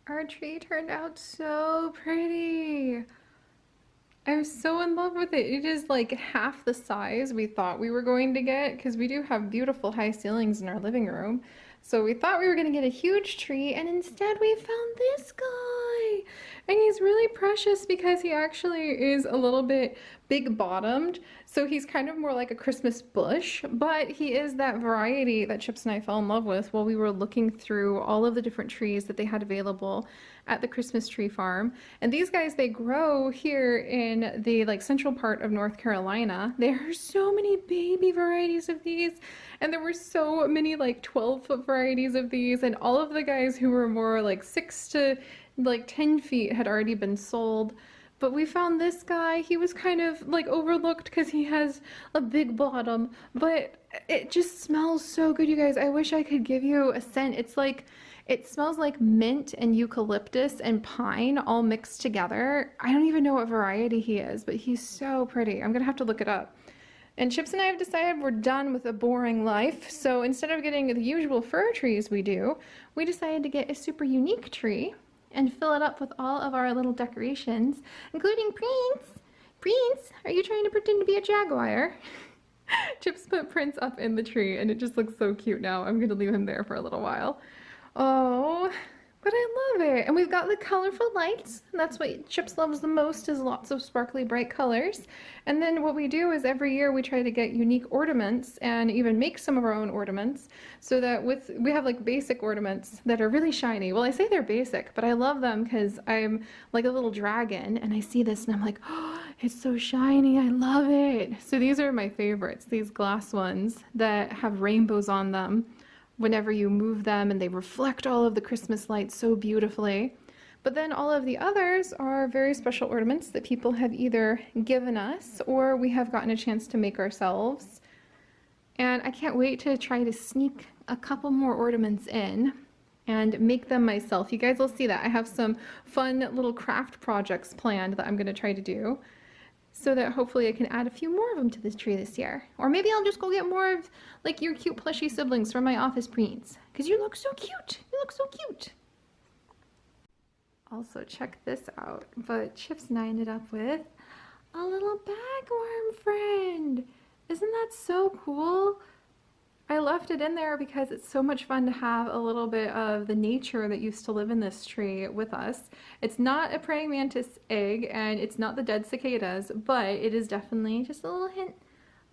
Our tree turned out so pretty. I'm so in love with it. It is like half the size we thought we were going to get because we do have beautiful high ceilings in our living room. So we thought we were going to get a huge tree, and instead we found this guy. And he's really precious because he actually is a little bit big bottomed. So he's kind of more like a Christmas bush, but he is that variety that Chips and I fell in love with while we were looking through all of the different trees that they had available at the Christmas tree farm. And these guys, they grow here in the like central part of North Carolina. There are so many baby varieties of these, and there were so many like 12-foot varieties of these, and all of the guys who were more like 6 to like 10 feet had already been sold. But we found this guy. He was kind of like overlooked because he has a big bottom, but it just smells so good, you guys. I wish I could give you a scent. It's like, it smells like mint and eucalyptus and pine all mixed together. I don't even know what variety he is, but he's so pretty. I'm gonna have to look it up. And Chips and I have decided we're done with a boring life. So instead of getting the usual fir trees we do, we decided to get a super unique tree and fill it up with all of our little decorations, including Prince. Prince, are you trying to pretend to be a jaguar? Chips put Prince up in the tree and it just looks so cute now. I'm gonna leave him there for a little while. Oh, but I love it. And we've got the colorful lights. And that's what Chips loves the most, is lots of sparkly bright colors. And then what we do is every year we try to get unique ornaments and even make some of our own ornaments, so that we have like basic ornaments that are really shiny. Well, I say they're basic, but I love them because I'm like a little dragon and I see this and I'm like, oh, it's so shiny. I love it. So these are my favorites, these glass ones that have rainbows on them whenever you move them, and they reflect all of the Christmas lights so beautifully. But then all of the others are very special ornaments that people have either given us or we have gotten a chance to make ourselves. And I can't wait to try to sneak a couple more ornaments in and make them myself. You guys will see that. I have some fun little craft projects planned that I'm going to try to do, so that hopefully I can add a few more of them to this tree this year. Or maybe I'll just go get more of like your cute plushy siblings from my office Prince, because you look so cute. You look so cute. Also, check this out. But Chips and I ended up with a little bagworm friend. Isn't that so cool? I left it in there because it's so much fun to have a little bit of the nature that used to live in this tree with us. It's not a praying mantis egg and it's not the dead cicadas, but it is definitely just a little hint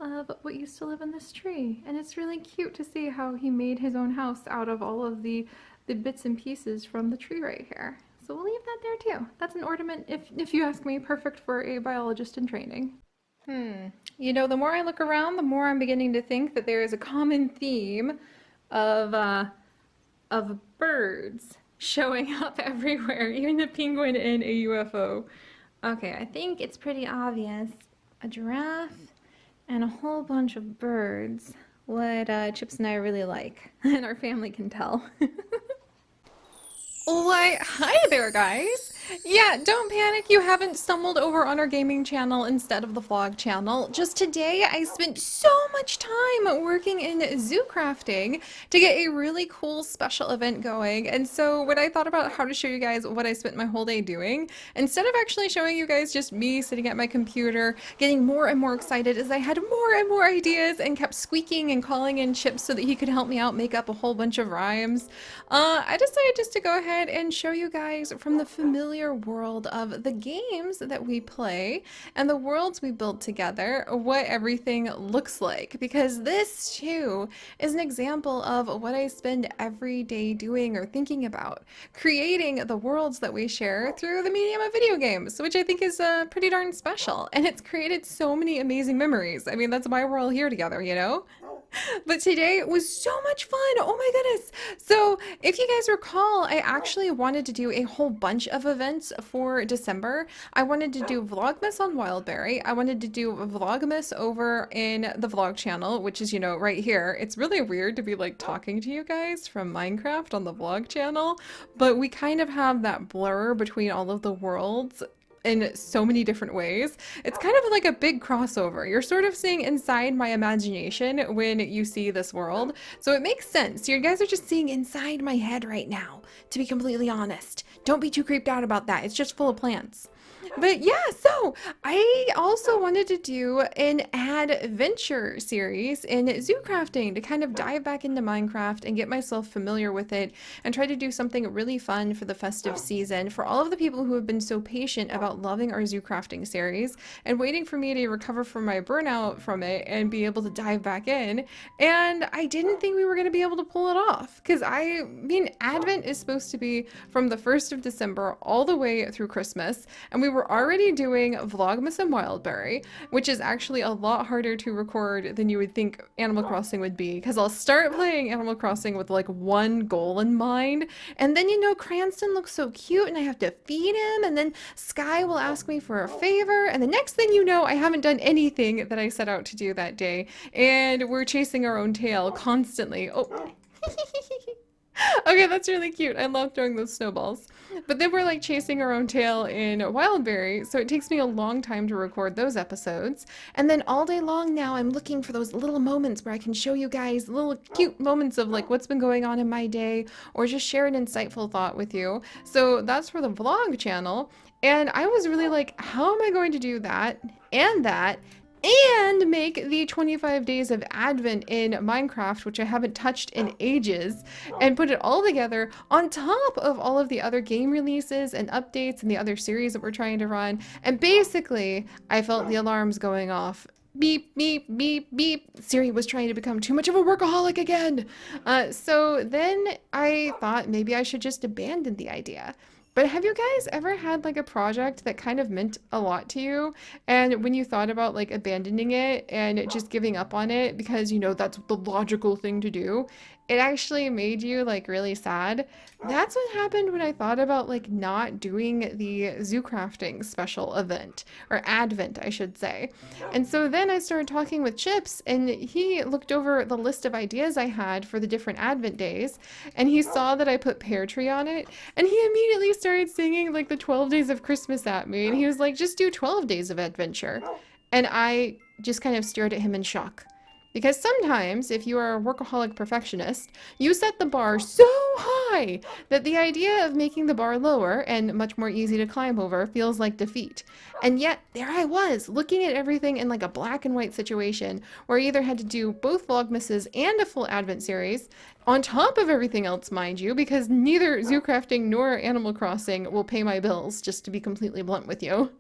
of what used to live in this tree. And it's really cute to see how he made his own house out of all of the bits and pieces from the tree right here. So we'll leave that there too. That's an ornament, if you ask me, perfect for a biologist in training. You know, the more I look around, the more I'm beginning to think that there is a common theme of birds showing up everywhere, even the penguin in a UFO. Okay, I think it's pretty obvious a giraffe, and a whole bunch of birds. What Chips and I really like, and our family can tell. Why, hi there, guys! Yeah, don't panic, you haven't stumbled over on our gaming channel instead of the vlog channel. Just today, I spent so much time working in zoo crafting to get a really cool special event going. And so, when I thought about how to show you guys what I spent my whole day doing, instead of actually showing you guys just me sitting at my computer, getting more and more excited as I had more and more ideas and kept squeaking and calling in Chips so that he could help me out make up a whole bunch of rhymes, I decided just to go ahead and show you guys from the familiar world of the games that we play and the worlds we build together what everything looks like, because this too is an example of what I spend every day doing or thinking about, creating the worlds that we share through the medium of video games, which I think is pretty darn special, and it's created so many amazing memories. I mean, that's why we're all here together, you know? But today was so much fun. Oh my goodness. So, if you guys recall, I actually wanted to do a whole bunch of events for December. I wanted to do Vlogmas on Wildberry. I wanted to do Vlogmas over in the vlog channel, which is, you know, right here. It's really weird to be like talking to you guys from Minecraft on the vlog channel, but we kind of have that blur between all of the worlds in so many different ways. It's kind of like a big crossover. You're sort of seeing inside my imagination when you see this world. So it makes sense. You guys are just seeing inside my head right now, to be completely honest. Don't be too creeped out about that. It's just full of plants. But yeah, so I also wanted to do an adventure series in zoo crafting to kind of dive back into Minecraft and get myself familiar with it and try to do something really fun for the festive season for all of the people who have been so patient about loving our zoo crafting series and waiting for me to recover from my burnout from it and be able to dive back in. And I didn't think we were going to be able to pull it off, because I mean, Advent is supposed to be from the 1st of December all the way through Christmas, and we were already doing Vlogmas and Wildberry, which is actually a lot harder to record than you would think Animal Crossing would be, because I'll start playing Animal Crossing with like one goal in mind, and then, you know, Cranston looks so cute and I have to feed him, and then Sky will ask me for a favor, and the next thing you know, I haven't done anything that I set out to do that day, and we're chasing our own tail constantly. Oh. Okay, that's really cute. I love throwing those snowballs. But then we're like chasing our own tail in Wildberry, so it takes me a long time to record those episodes. And then all day long now, I'm looking for those little moments where I can show you guys little cute moments of like what's been going on in my day, or just share an insightful thought with you. So that's for the vlog channel. And I was really like, how am I going to do that and that? And make the 25 days of Advent in Minecraft, which I haven't touched in ages, and put it all together on top of all of the other game releases and updates and the other series that we're trying to run. And basically, I felt the alarms going off. Beep, beep, beep, beep. Siri was trying to become too much of a workaholic again. So then I thought maybe I should just abandon the idea. But have you guys ever had like a project that kind of meant a lot to you, and when you thought about like abandoning it and just giving up on it because you know that's the logical thing to do, it actually made you like really sad? That's what happened when I thought about like not doing the zoo crafting special event, or Advent, I should say. And so then I started talking with Chips, and he looked over the list of ideas I had for the different Advent days, and he saw that I put Pear Tree on it, and he immediately started singing like the 12 days of Christmas at me, and he was like, just do 12 days of adventure. And I just kind of stared at him in shock. Because sometimes, if you are a workaholic perfectionist, you set the bar so high that the idea of making the bar lower and much more easy to climb over feels like defeat. And yet, there I was, looking at everything in like a black and white situation, where I either had to do both Vlogmases and a full Advent series, on top of everything else, mind you, because neither zoo crafting nor Animal Crossing will pay my bills, just to be completely blunt with you.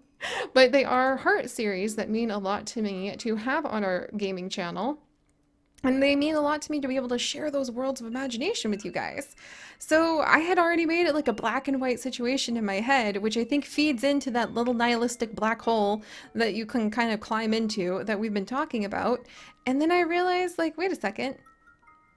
But they are heart series that mean a lot to me to have on our gaming channel. And they mean a lot to me to be able to share those worlds of imagination with you guys. So I had already made it like a black and white situation in my head, which I think feeds into that little nihilistic black hole that you can kind of climb into that we've been talking about. And then I realized, like, wait a second.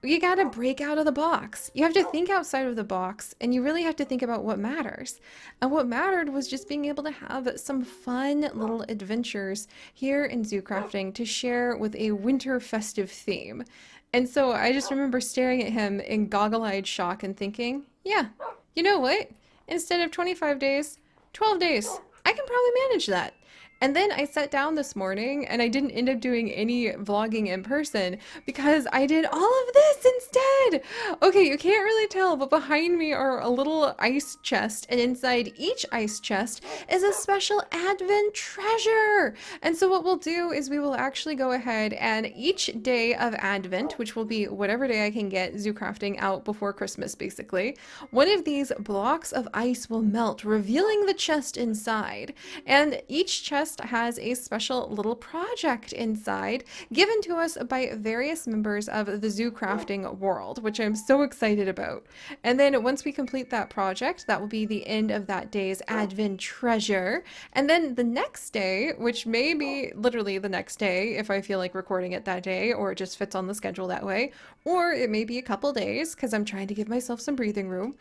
You gotta break out of the box. You have to think outside of the box, and you really have to think about what matters. And what mattered was just being able to have some fun little adventures here in zoo crafting to share with a winter festive theme. And so I just remember staring at him in goggle-eyed shock and thinking, yeah, you know what? Instead of 25 days, 12 days. I can probably manage that. And then I sat down this morning and I didn't end up doing any vlogging in person because I did all of this instead. Okay, you can't really tell, but behind me are a little ice chest, and inside each ice chest is a special Advent treasure. And so what we'll do is we will actually go ahead and each day of Advent, which will be whatever day I can get zoo crafting out before Christmas basically, one of these blocks of ice will melt, revealing the chest inside. And each chest has a special little project inside given to us by various members of the zoo crafting world, which I'm so excited about. And then once we complete that project, that will be the end of that day's Advent treasure. And then the next day, which may be literally the next day if I feel like recording it that day or it just fits on the schedule that way, or it may be a couple days because I'm trying to give myself some breathing room,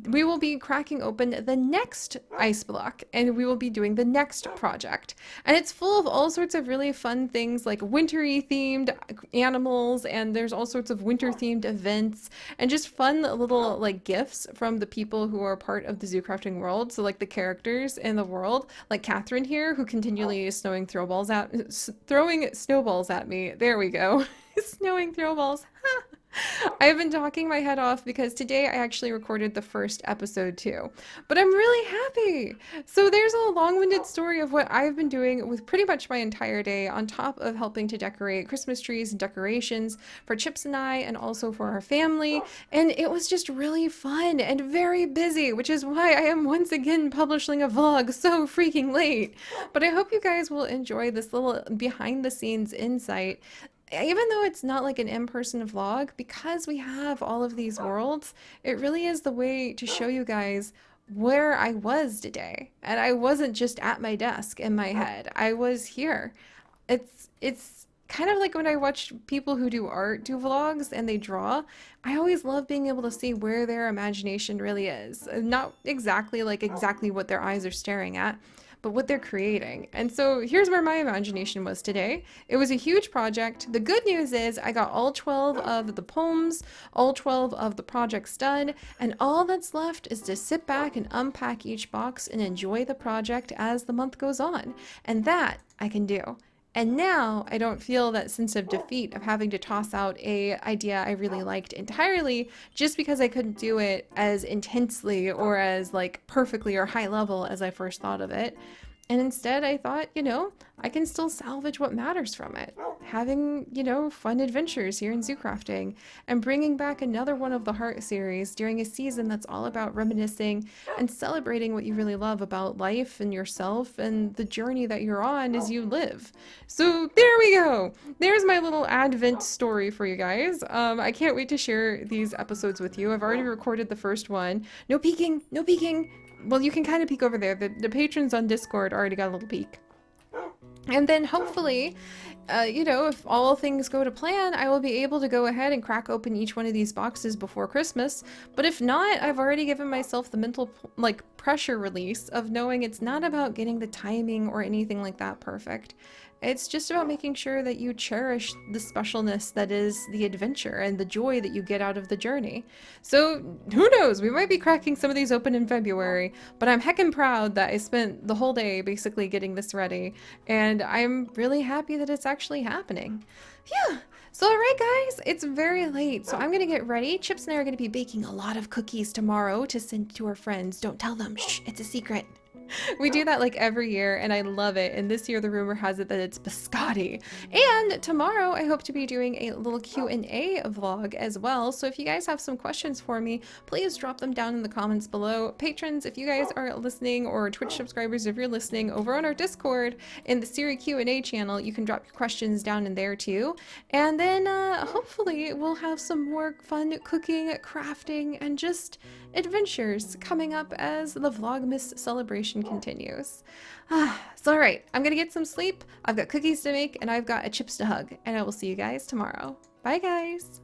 we will be cracking open the next ice block and we will be doing the next project. And it's full of all sorts of really fun things like wintry themed animals, and there's all sorts of winter themed events and just fun little like gifts from the people who are part of the zoo crafting world. So like the characters in the world, like Catherine here, who continually is throwing snowballs at me. There we go. Snowing throwballs. I've been talking my head off because today I actually recorded the first episode too. But I'm really happy. So there's a long-winded story of what I've been doing with pretty much my entire day on top of helping to decorate Christmas trees and decorations for Chips and I and also for our family. And it was just really fun and very busy, which is why I am once again publishing a vlog so freaking late. But I hope you guys will enjoy this little behind the scenes insight, even though it's not like an in-person vlog, because we have all of these worlds, it really is the way to show you guys where I was today. And I wasn't just at my desk in my head. I was here. It's kind of like when I watch people who do art do vlogs and they draw. I always love being able to see where their imagination really is. Not exactly like exactly what their eyes are staring at, but what they're creating. And so here's where my imagination was today. It was a huge project. The good news is I got all 12 of the poems, all 12 of the projects done, and all that's left is to sit back and unpack each box and enjoy the project as the month goes on. And that I can do. And now I don't feel that sense of defeat of having to toss out a idea I really liked entirely just because I couldn't do it as intensely or as like perfectly or high level as I first thought of it. And instead I thought, I can still salvage what matters from it. Having, fun adventures here in zoo crafting and bringing back another one of the Heart series during a season that's all about reminiscing and celebrating what you really love about life and yourself and the journey that you're on as you live. So there we go. There's my little Advent story for you guys. I can't wait to share these episodes with you. I've already recorded the first one. No peeking, no peeking. Well, you can kind of peek over there. The patrons on Discord already got a little peek. And then hopefully, if all things go to plan, I will be able to go ahead and crack open each one of these boxes before Christmas. But if not, I've already given myself the mental pressure release of knowing it's not about getting the timing or anything like that perfect. It's just about making sure that you cherish the specialness that is the adventure and the joy that you get out of the journey. So who knows, we might be cracking some of these open in February, but I'm heckin' proud that I spent the whole day basically getting this ready, and I'm really happy that it's actually happening. Yeah. So alright guys, it's very late, so I'm gonna get ready. Chips and I are gonna be baking a lot of cookies tomorrow to send to our friends. Don't tell them, shh, it's a secret. We do that like every year and I love it, and this year the rumor has it that it's biscotti. And tomorrow I hope to be doing a little Q&A vlog as well, so if you guys have some questions for me, please drop them down in the comments below. Patrons, if you guys are listening, or Twitch subscribers if you're listening, over on our Discord in the Siri Q&A channel, you can drop your questions down in there too. And then hopefully we'll have some more fun cooking, crafting, and just adventures coming up as the Vlogmas celebration continues. So alright, I'm gonna get some sleep, I've got cookies to make, and I've got a Chips to hug, and I will see you guys tomorrow. Bye guys!